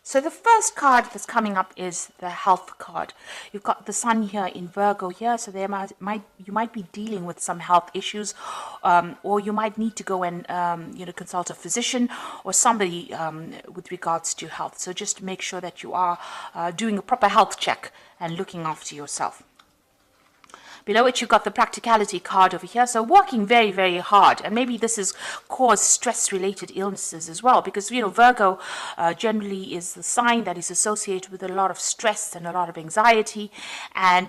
So the first card that's coming up is the health card. You've got the sun here in Virgo here, so there you might be dealing with some health issues, or you might need to go and consult a physician or somebody with regards to health. So just make sure that you are doing a proper health check and looking after yourself. Below it, you've got the practicality card over here. So working very, very hard. And maybe this has caused stress-related illnesses as well. Because, Virgo generally is the sign that is associated with a lot of stress and a lot of anxiety. And,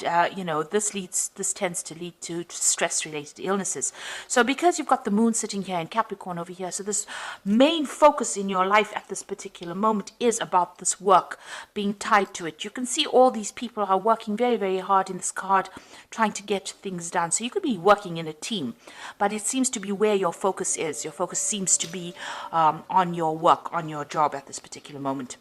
this tends to lead to stress-related illnesses. So because you've got the moon sitting here in Capricorn over here, so this main focus in your life at this particular moment is about this work, being tied to it. You can see all these people are working very, very hard in this card, trying to get things done. So you could be working in a team, but it seems to be where your focus is. Your focus seems to be on your work, on your job at this particular moment.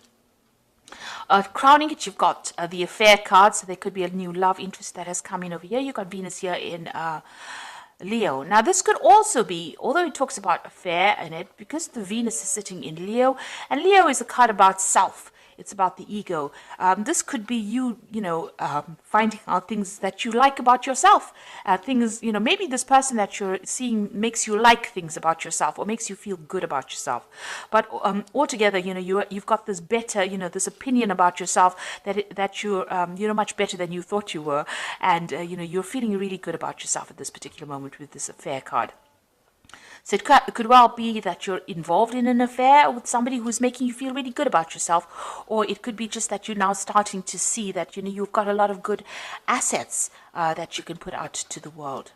Crowning it, you've got the affair card, so there could be a new love interest that has come in over here. You've got Venus here in Leo. Now this could also be, although it talks about affair in it, because the Venus is sitting in Leo, and Leo is a card about self. It's about the ego. This could be you, finding out things that you like about yourself. Maybe this person that you're seeing makes you like things about yourself or makes you feel good about yourself. But altogether, you've got this better, this opinion about yourself that you're much better than you thought you were. And, you're feeling really good about yourself at this particular moment with this affair card. So it could well be that you're involved in an affair with somebody who's making you feel really good about yourself, or it could be just that you're now starting to see that you've got a lot of good assets that you can put out to the world.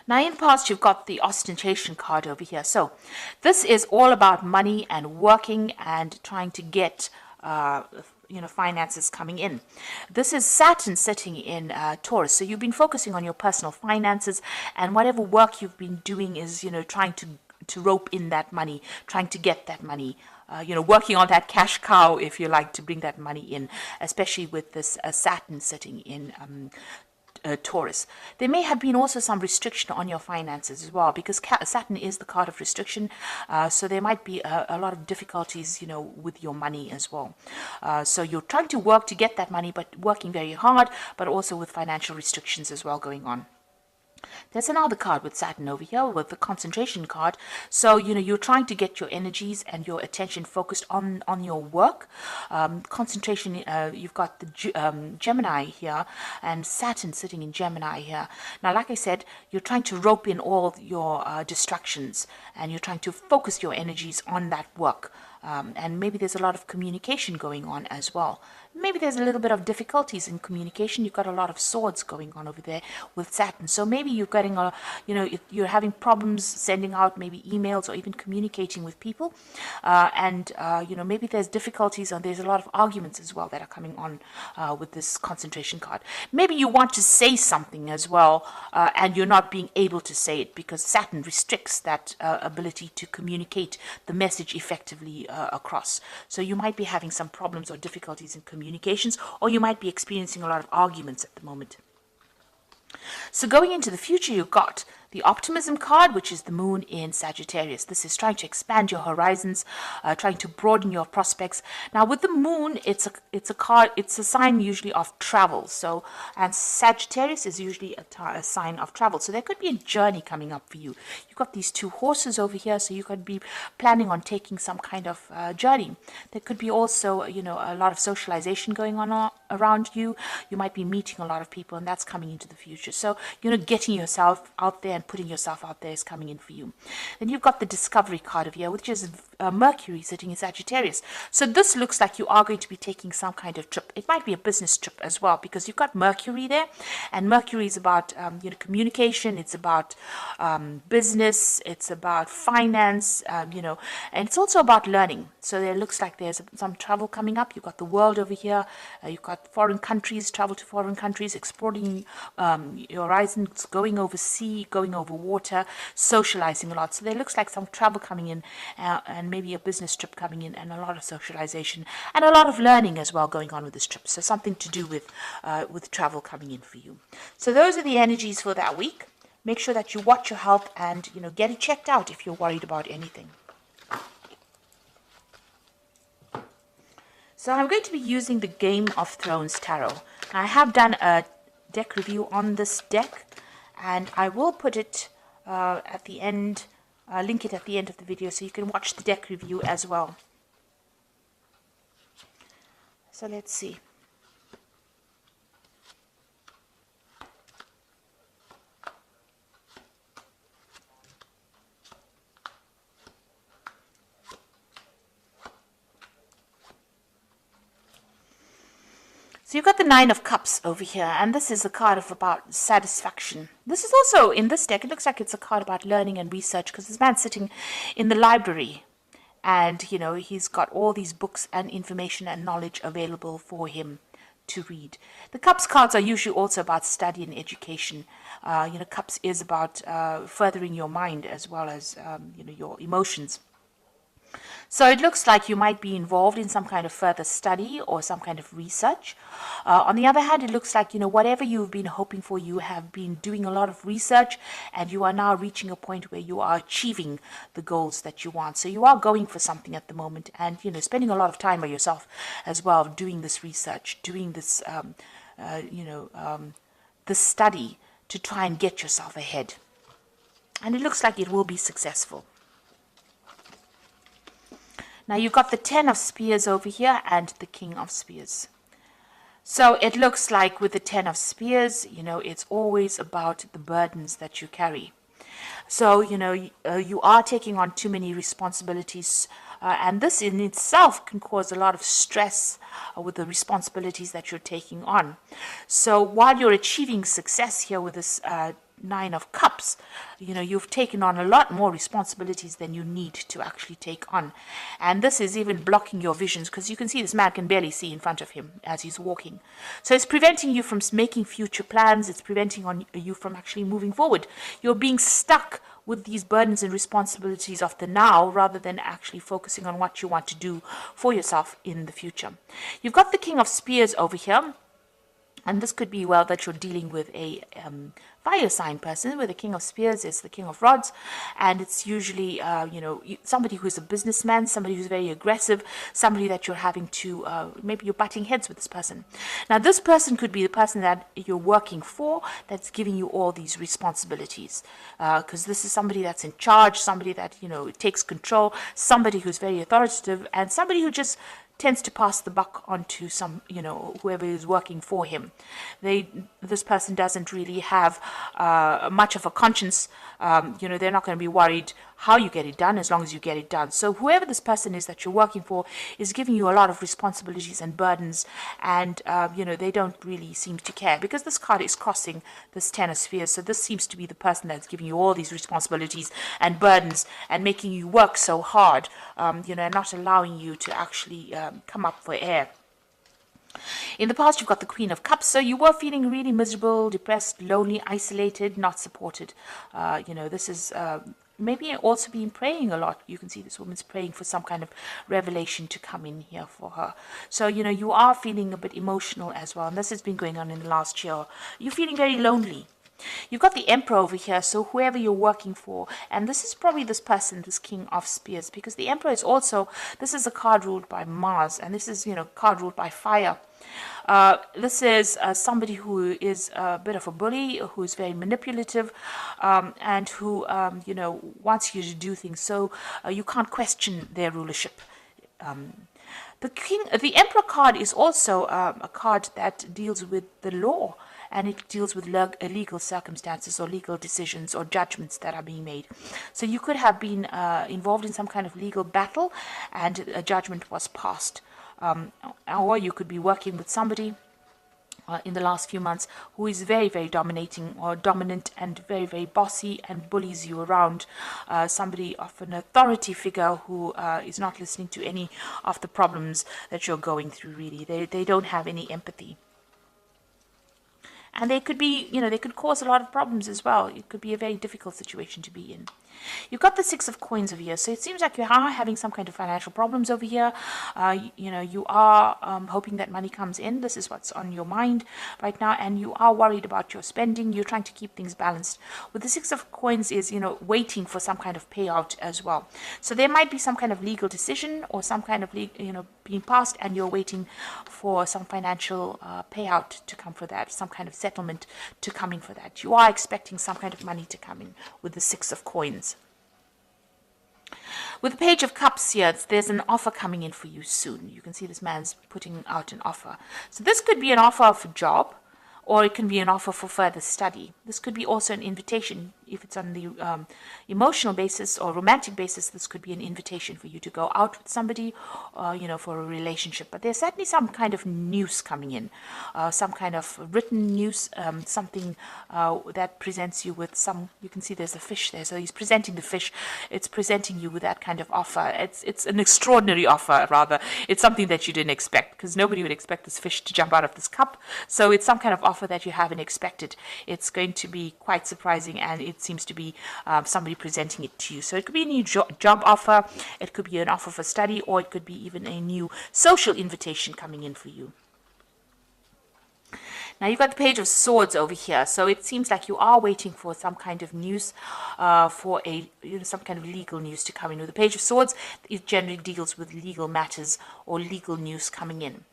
Now in the past, you've got the ostentation card over here. So this is all about money and working and trying to get finances coming in. This is Saturn sitting in Taurus. So you've been focusing on your personal finances, and whatever work you've been doing is, trying to rope in that money, trying to get that money, working on that cash cow, if you like, to bring that money in, especially with this Saturn sitting in Taurus. There may have been also some restriction on your finances as well, because Saturn is the card of restriction, so there might be a lot of difficulties, with your money as well. So you're trying to work to get that money, but working very hard, but also with financial restrictions as well going on. There's another card with Saturn over here with the concentration card. So, you're trying to get your energies and your attention focused on your work. Concentration, you've got the Gemini here and Saturn sitting in Gemini here. Now, like I said, you're trying to rope in all your distractions, and you're trying to focus your energies on that work. And maybe there's a lot of communication going on as well. Maybe there's a little bit of difficulties in communication. You've got a lot of swords going on over there with Saturn. So maybe you're getting you're having problems sending out maybe emails or even communicating with people. Maybe there's difficulties and there's a lot of arguments as well that are coming on with this concentration card. Maybe you want to say something as well, and you're not being able to say it because Saturn restricts that ability to communicate the message effectively across. So you might be having some problems or difficulties in communications, or you might be experiencing a lot of arguments at the moment. So going into the future, you've got the optimism card, which is the moon in Sagittarius. This is trying to expand your horizons, trying to broaden your prospects. Now with the moon, it's a card, it's a sign usually of travel. So, and Sagittarius is usually a sign of travel. So there could be a journey coming up for you. You've got these two horses over here, so you could be planning on taking some kind of journey. There could be also, a lot of socialization going on around you. You might be meeting a lot of people, and that's coming into the future. So, getting yourself out there and putting yourself out there is coming in for you. Then you've got the discovery card of here, which is Mercury sitting in Sagittarius. So this looks like you are going to be taking some kind of trip. It might be a business trip as well, because you've got Mercury there, and Mercury is about communication. It's about business. It's about finance. And it's also about learning. So there looks like there's some travel coming up. You've got the world over here. You've got foreign countries, travel to foreign countries, exploring your horizons, going over sea, going over water, socializing a lot. So there looks like some travel coming in, and maybe a business trip coming in, and a lot of socialization and a lot of learning as well going on with this trip. So something to do with travel coming in for you. So those are the energies for that week. Make sure that you watch your health and get it checked out if you're worried about anything. So I'm going to be using the Game of Thrones Tarot. I have done a deck review on this deck, and I will put it at the end, link it at the end of the video so you can watch the deck review as well. So let's see. So you've got the Nine of Cups over here, and this is a card of about satisfaction. This is also, in this deck, it looks like it's a card about learning and research, because this man's sitting in the library, and, you know, he's got all these books and information and knowledge available for him to read. The Cups cards are usually also about study and education. You know, Cups is about furthering your mind as well as, you know, your emotions. So it looks like you might be involved in some kind of further study or some kind of research. On the other hand, it looks like, you know, whatever you've been hoping for, you have been doing a lot of research, and you are now reaching a point where you are achieving the goals that you want. So you are going for something at the moment, and, you know, spending a lot of time by yourself as well, doing this research, doing this, this study to try and get yourself ahead. And it looks like it will be successful. Now you've got the Ten of Spears over here and the King of Spears. So it looks like with the Ten of Spears, you know, it's always about the burdens that you carry. So, you know, you are taking on too many responsibilities, and this in itself can cause a lot of stress with the responsibilities that you're taking on. So while you're achieving success here with this Nine of Cups, you know, you've taken on a lot more responsibilities than you need to actually take on. And this is even blocking your visions, because you can see this man can barely see in front of him as he's walking. So it's preventing you from making future plans. It's preventing you from actually moving forward. You're being stuck with these burdens and responsibilities of the now, rather than actually focusing on what you want to do for yourself in the future. You've got the King of Spears over here. And this could be, well, that you're dealing with a fire sign person, where the King of Spears is the King of Rods. And it's usually, you know, somebody who's a businessman, somebody who's very aggressive, somebody that you're having to, maybe you're butting heads with this person. Now, this person could be the person that you're working for, that's giving you all these responsibilities. Because this is somebody that's in charge, somebody that, you know, takes control, somebody who's very authoritative, and somebody who just tends to pass the buck on to some, you know, whoever is working for him. This person doesn't really have much of a conscience. You know, they're not going to be worried how you get it done, as long as you get it done. So whoever this person is that you're working for is giving you a lot of responsibilities and burdens, and you know, they don't really seem to care, because this card is crossing this Ten of Spears. So this seems to be the person that's giving you all these responsibilities and burdens and making you work so hard, you know, and not allowing you to actually come up for air. In the past, you've got the Queen of Cups, so you were feeling really miserable, depressed, lonely, isolated, not supported. You know, this is maybe also been praying a lot. You can see this woman's praying for some kind of revelation to come in here for her. So, you know, you are feeling a bit emotional as well, and this has been going on in the last year. You're feeling very lonely. You've got the Emperor over here, so whoever you're working for, and this is probably this person, this King of Spears, because the Emperor is also, this is a card ruled by Mars, and this is, you know, card ruled by fire. This is somebody who is a bit of a bully, who is very manipulative, and who, you know, wants you to do things, so you can't question their rulership. The Emperor card is also a card that deals with the law, and it deals with legal circumstances or legal decisions or judgments that are being made. So you could have been involved in some kind of legal battle, and a judgment was passed. Or you could be working with somebody in the last few months who is very, very dominating or dominant, and very, very bossy, and bullies you around. Somebody of an authority figure who is not listening to any of the problems that you're going through, really. They don't have any empathy. And they could be, you know, they could cause a lot of problems as well. It could be a very difficult situation to be in. You've got the Six of Coins over here, so it seems like you are having some kind of financial problems over here. You are hoping that money comes in. This is what's on your mind right now, and you are worried about your spending. You're trying to keep things balanced. With the Six of Coins is, waiting for some kind of payout as well. So there might be some kind of legal decision or some kind of, being passed, and you're waiting for some financial payout to come for that, some kind of settlement to come in for that. You are expecting some kind of money to come in with the Six of Coins. With the Page of Cups here, there's an offer coming in for you soon. You can see this man's putting out an offer. So this could be an offer of a job, or it can be an offer for further study. This could be also an invitation. If it's on the emotional basis or romantic basis, this could be an invitation for you to go out with somebody, for a relationship. But there's certainly some kind of news coming in, some kind of written news, something that presents you with some. You can see there's a fish there, so he's presenting the fish. It's presenting you with that kind of offer. It's an extraordinary offer, rather. It's something that you didn't expect, because nobody would expect this fish to jump out of this cup. So it's some kind of offer that you haven't expected. It's going to be quite surprising, and it seems to be somebody presenting it to you. So it could be a new job offer, it could be an offer for study, or it could be even a new social invitation coming in for you. Now you've got the Page of Swords over here, so it seems like you are waiting for some kind of news, for some kind of legal news to come in. With the Page of Swords, it generally deals with legal matters or legal news coming in.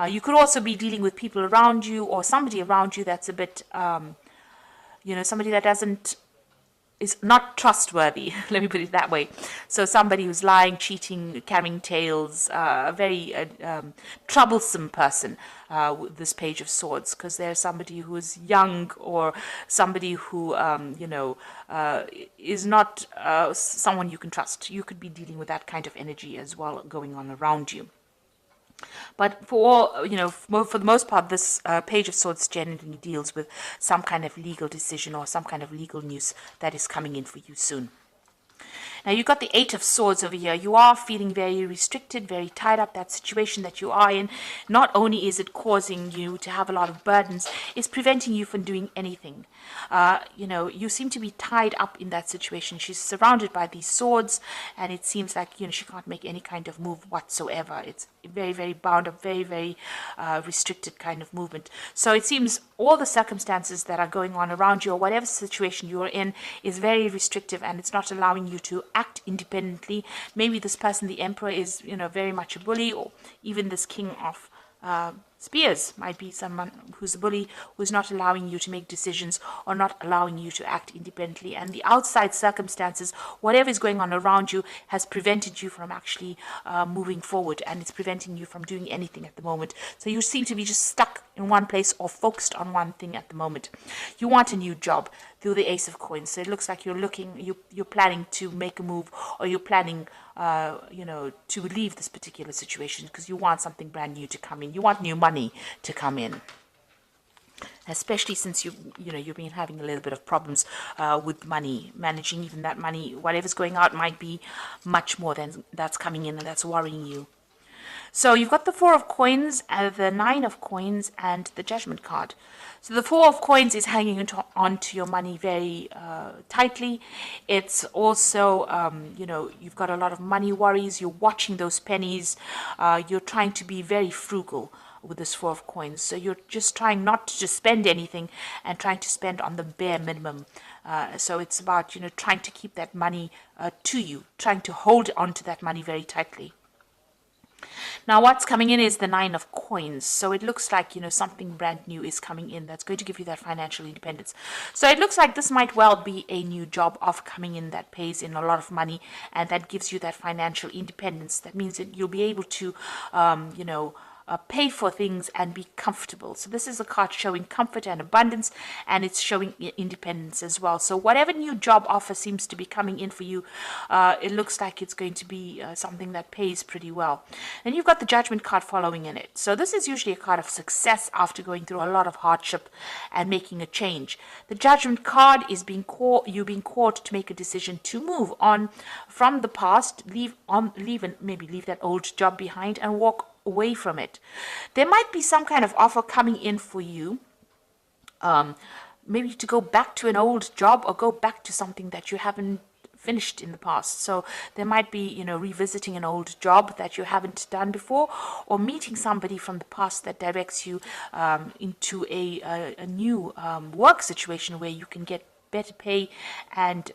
You could also be dealing with people around you, or somebody around you that's a bit, somebody that is not trustworthy. Let me put it that way. So somebody who's lying, cheating, carrying tales, a very troublesome person with this Page of Swords, because there's somebody who is young, or somebody who, is not someone you can trust. You could be dealing with that kind of energy as well going on around you. But for the most part, this Page of Swords generally deals with some kind of legal decision or some kind of legal news that is coming in for you soon. Now you've got the Eight of Swords over here. You are feeling very restricted, very tied up. That situation that you are in, not only is it causing you to have a lot of burdens, it's preventing you from doing anything. You seem to be tied up in that situation. She's surrounded by these swords, and it seems like she can't make any kind of move whatsoever. It's very, very bound up, very, very restricted kind of movement. So it seems all the circumstances that are going on around you, or whatever situation you're in, is very restrictive, and it's not allowing you to act independently. Maybe this person, the Emperor, is very much a bully, or even this King of Spears might be someone who's a bully, who's not allowing you to make decisions or not allowing you to act independently. And the outside circumstances, whatever is going on around you, has prevented you from actually moving forward, and it's preventing you from doing anything at the moment. So you seem to be just stuck in one place or focused on one thing at the moment. You want a new job through the Ace of Coins. So it looks like you're planning to make a move, or you're planning to leave this particular situation, because you want something brand new to come in. You want new money to come in, especially since you've been having a little bit of problems with money, managing even that money. Whatever's going out might be much more than that's coming in, and that's worrying you. So you've got the Four of Coins, the Nine of Coins, and the Judgment card. So the Four of Coins is hanging onto your money very tightly. It's also, you've got a lot of money worries. You're watching those pennies. You're trying to be very frugal with this Four of Coins. So you're just trying not to just spend anything, and trying to spend on the bare minimum. So it's about, trying to keep that money to you, trying to hold on to that money very tightly. Now what's coming in is the Nine of Coins. So it looks like, something brand new is coming in that's going to give you that financial independence. So it looks like this might well be a new job offer coming in that pays in a lot of money, and that gives you that financial independence. That means that you'll be able to, pay for things and be comfortable. So this is a card showing comfort and abundance, and it's showing independence as well. So whatever new job offer seems to be coming in for you, it looks like it's going to be something that pays pretty well. And you've got the Judgment card following in it. So this is usually a card of success after going through a lot of hardship and making a change. The Judgment card is being called to make a decision to move on from the past, leave that old job behind, and walk away from it. There might be some kind of offer coming in for you, maybe to go back to an old job, or go back to something that you haven't finished in the past. So there might be, revisiting an old job that you haven't done before, or meeting somebody from the past that directs you into a new work situation where you can get better pay and,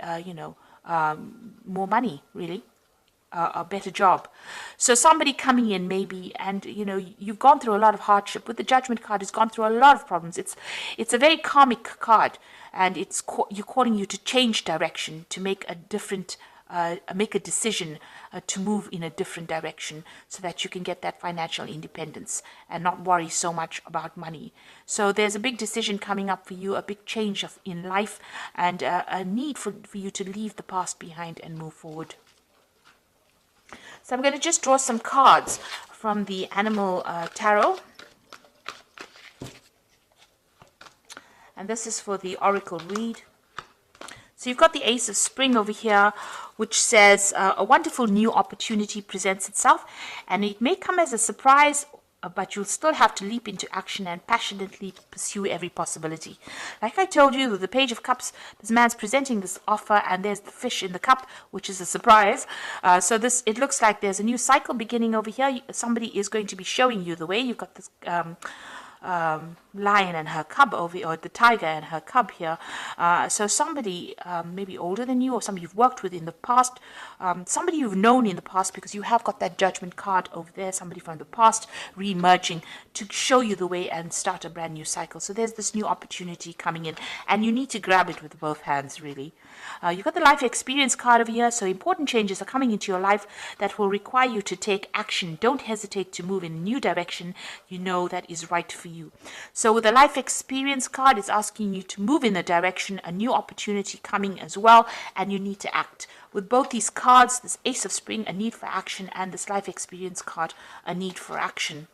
more money, really. A better job. So somebody coming in maybe, and you've gone through a lot of hardship. With the Judgment card, it's gone through a lot of problems. It's a very karmic card, and you're calling you to change direction, to make a different, make a decision to move in a different direction, so that you can get that financial independence and not worry so much about money. So there's a big decision coming up for you, a big change in life, and a need for you to leave the past behind and move forward. So I'm going to just draw some cards from the Animal Tarot. And this is for the Oracle read. So you've got the Ace of Spring over here, which says a wonderful new opportunity presents itself, and it may come as a surprise, but you'll still have to leap into action and passionately pursue every possibility. Like I told you, with the Page of Cups, this man's presenting this offer, and there's the fish in the cup, which is a surprise. So it looks like there's a new cycle beginning over here. Somebody is going to be showing you the way. You've got this lion and her cub over, or the tiger and her cub here. So somebody maybe older than you, or somebody you've worked with in the past, somebody you've known in the past, because you have got that Judgment card over there, somebody from the past re-emerging to show you the way and start a brand new cycle. So there's this new opportunity coming in, and you need to grab it with both hands, really. You've got the Life Experience card over here, so important changes are coming into your life that will require you to take action. Don't hesitate to move in a new direction you know that is right for you. So with the Life Experience card, it's asking you to move in a direction, a new opportunity coming as well, and you need to act. With both these cards, this Ace of Spring, a need for action, and this Life Experience card, a need for action.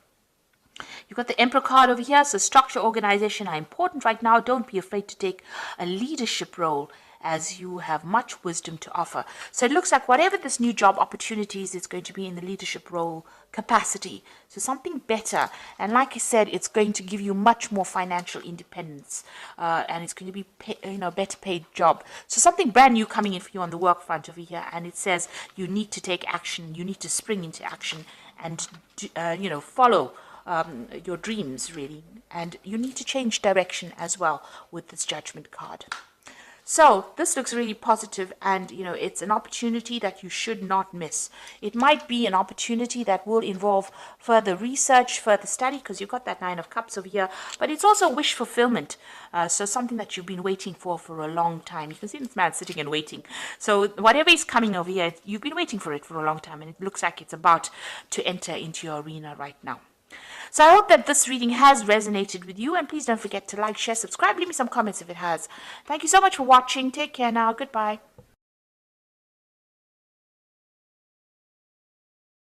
You've got the Emperor card over here, so structure, organization are important right now. Don't be afraid to take a leadership role, as you have much wisdom to offer. So it looks like whatever this new job opportunities is going to be in the leadership role capacity. So something better. And like I said, it's going to give you much more financial independence. And it's going to be better paid job. So something brand new coming in for you on the work front over here. And it says you need to take action. You need to spring into action and, follow your dreams, really. And you need to change direction as well with this Judgment card. So this looks really positive, and it's an opportunity that you should not miss. It might be an opportunity that will involve further research, further study, because you've got that Nine of Cups over here, but it's also wish fulfillment. So something that you've been waiting for a long time. You can see this man sitting and waiting. So whatever is coming over here, you've been waiting for it for a long time, and it looks like it's about to enter into your arena right now. So I hope that this reading has resonated with you, and please don't forget to like, share, subscribe, leave me some comments if it has. Thank you so much for watching. Take care now. Goodbye.